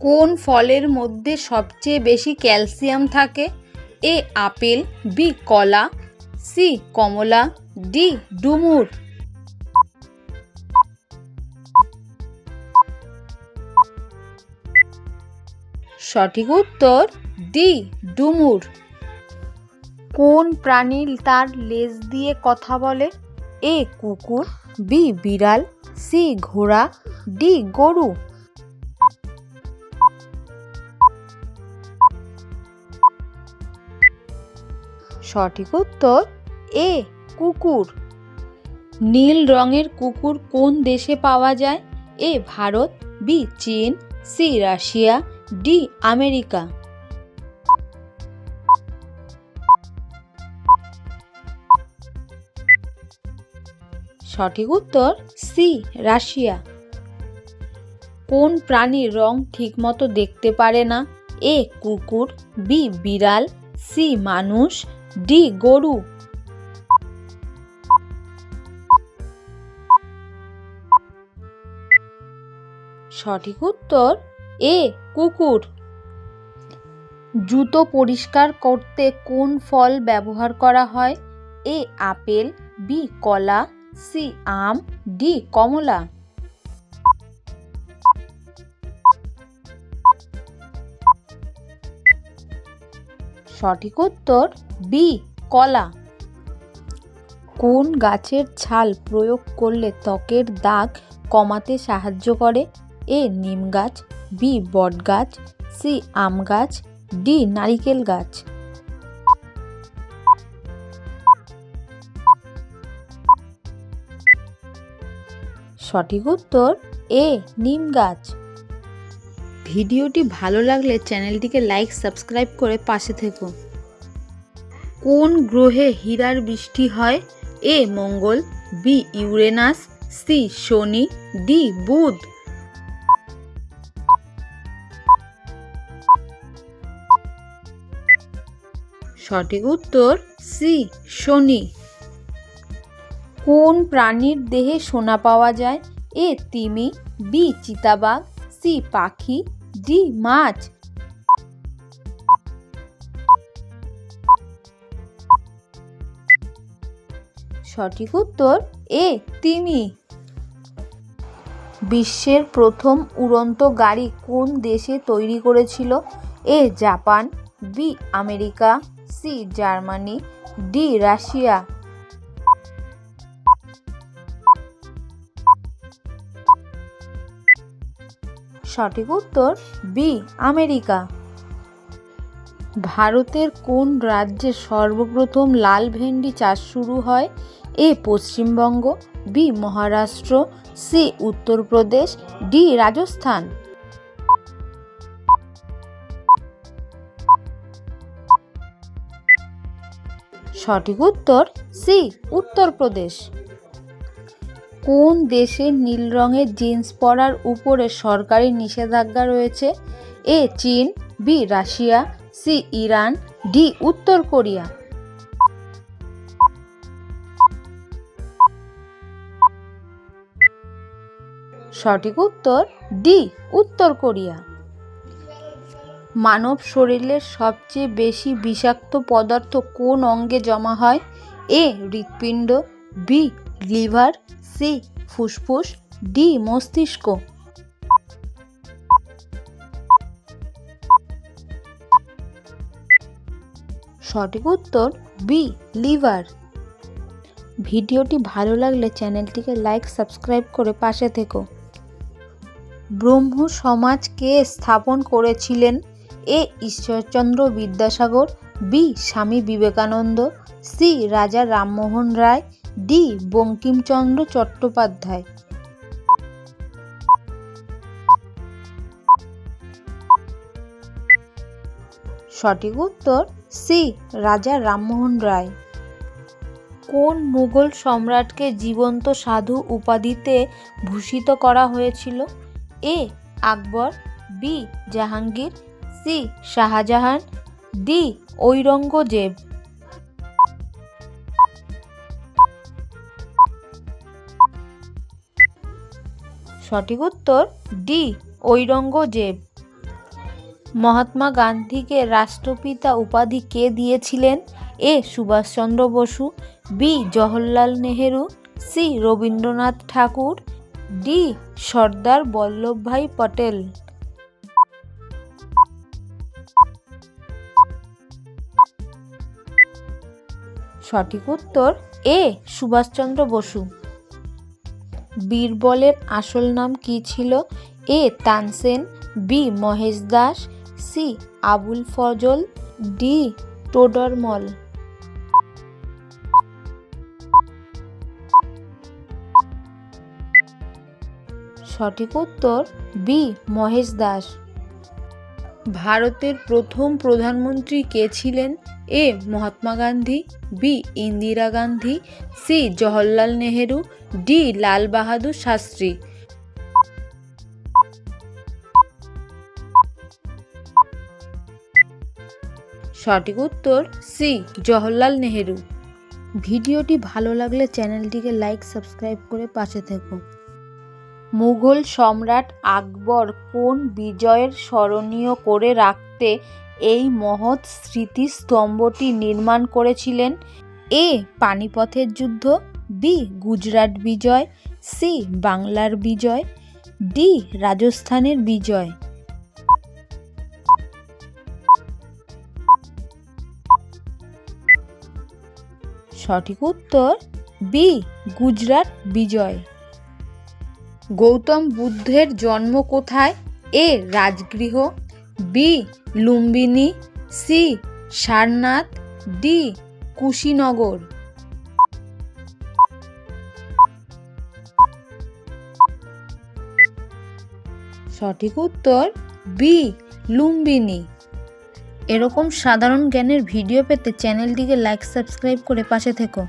কোন ফলের মধ্যে সবচেয়ে বেশি ক্যালসিয়াম থাকে? এ আপেল, বি কলা, সি কমলা, ডি ডুমুর। সঠিক উত্তর ডি ডুমুর। কোন প্রাণী তার লেজ দিয়ে কথা বলে? এ কুকুর, বি বিড়াল, সি ঘোড়া, ডি গরু। সঠিক উত্তর এ কুকুর। নীল রঙের কুকুর কোন দেশে পাওয়া যায়? এ ভারত, বি চীন, সি রাশিয়া, ডি আমেরিকা। সঠিক উত্তর সি রাশিয়া। কোন প্রাণীর রং ঠিকমতো দেখতে পারে না? এ কুকুর, বি বিড়াল, সি মানুষ, ডি গরু। সঠিক উত্তর এ কুকুর। জুতো পরিষ্কার করতে কোন ফল ব্যবহার করা হয়? এ আপেল, বি কলা, সি আম, ডি কমলা। সঠিক উত্তর বি কলা। কোন গাছের ছাল প্রয়োগ করলে ত্বকের দাগ কমাতে সাহায্য করে? এ নিম গাছ, বি বট গাছ, সি আম গাছ, ডি নারিকেল গাছ। সঠিক উত্তর এ নিম গাছ। ভিডিওটি ভালো লাগলে চ্যানেলটিকে লাইক সাবস্ক্রাইব করে পাশে থেকো। কোন গ্রহে হীরার বৃষ্টি হয়? এ মঙ্গল, বি ইউরেনাস, সি শনি, ডি বুধ। সঠিক উত্তর সি শনি। কোন প্রাণীর দেহে সোনা পাওয়া যায়? এ তিমি, বি চিতাবাঘ, সি পাখি, ডি মাছ। সঠিক উত্তর এ তিমি। বিশ্বের প্রথম উড়ন্ত গাড়ি কোন দেশে তৈরি করেছিল? A Japan, B America, C Germany, D Russia. সঠিক উত্তর বি আমেরিকা। ভারতের কোন রাজ্যে সর্বপ্রথম লাল ভেন্ডি চাষ শুরু হয়? A Paschimbanga, B Maharashtra, C Uttar Pradesh, D Rajasthan. সঠিক উত্তর সি উত্তরপ্রদেশ। কোন দেশে নীল রঙের জিন্স পরার উপরে সরকারি নিষেধাজ্ঞা রয়েছে? এ চীন, B Russia, C Iran, D উত্তর কোরিয়া। সঠিক উত্তর ডি উত্তর কোরিয়া। মানব শরীরের সবচেয়ে বেশি বিষাক্ত পদার্থ কোন অঙ্গে জমা হয়? এ হৃৎপিণ্ড, বি লিভার, সি ফুসফুস, ডি মস্তিষ্ক। সঠিক উত্তর বি লিভার। ভিডিওটি ভালো লাগলে চ্যানেলটিকে লাইক সাবস্ক্রাইব করে পাশে থেকো। ব্রহ্ম সমাজ কে স্থাপন করেছিলেন? এ ঈশ্বরচন্দ্র বিদ্যাসাগর, বি স্বামী বিবেকানন্দ, সি রাজা রামমোহন রায়, ডি বঙ্কিমচন্দ্র চট্টোপাধ্যায়। সঠিক উত্তর সি রাজা রামমোহন রায়। কোন মুঘল সম্রাটকে জীবন্ত সাধু উপাধিতে ভূষিত করা হয়েছিল? A Akbar, B Jahangir, C Shah Jahan, D Aurangzeb. সঠিক উত্তর ডি ঔরঙ্গজেব। মহাত্মা গান্ধীকে রাষ্ট্রপিতা উপাধি কে দিয়েছিলেন? এ সুভাষচন্দ্র বসু, বি জওহরলাল নেহেরু, সি রবীন্দ্রনাথ ঠাকুর, ডি সর্দার বল্লভভাই পটেল। সঠিক উত্তর এ সুভাষচন্দ্র বসু। বীরবলের আসল নাম কি ছিল? A Tansen, B Mahesh Das, C Abul Fazal, D Todarmal. সঠিক উত্তর বি মহেশ দাস। ভারতের প্রথম প্রধানমন্ত্রী কে ছিলেন? A Mahatma Gandhi, B Indira Gandhi, C Jawaharlal Nehru, D Lal Bahadur Shastri. সঠিক উত্তর সি জওহরলাল নেহেরু। ভিডিওটি ভালো লাগলে চ্যানেলটিকে লাইক সাবস্ক্রাইব করে পাশে থেকো। মুঘল সম্রাট আকবর কোন বিজয়ের স্মরণীয় করে রাখতে এই মহৎ স্মৃতিস্তম্ভটি নির্মাণ করেছিলেন? এ পানিপথের যুদ্ধ, বি গুজরাট বিজয়, সি বাংলার বিজয়, ডি রাজস্থানের বিজয়। সঠিক উত্তর বি গুজরাট বিজয়। গৌতম বুদ্ধের জন্ম কোথায়? A Rajagriha, B Lumbini, C Sarnath, D Kushinagar. সঠিক উত্তর বি লুম্বিনী। এরকম সাধারণ জ্ঞানের ভিডিও পেতে চ্যানেলটিকে লাইক সাবস্ক্রাইব করে পাশে থেকো।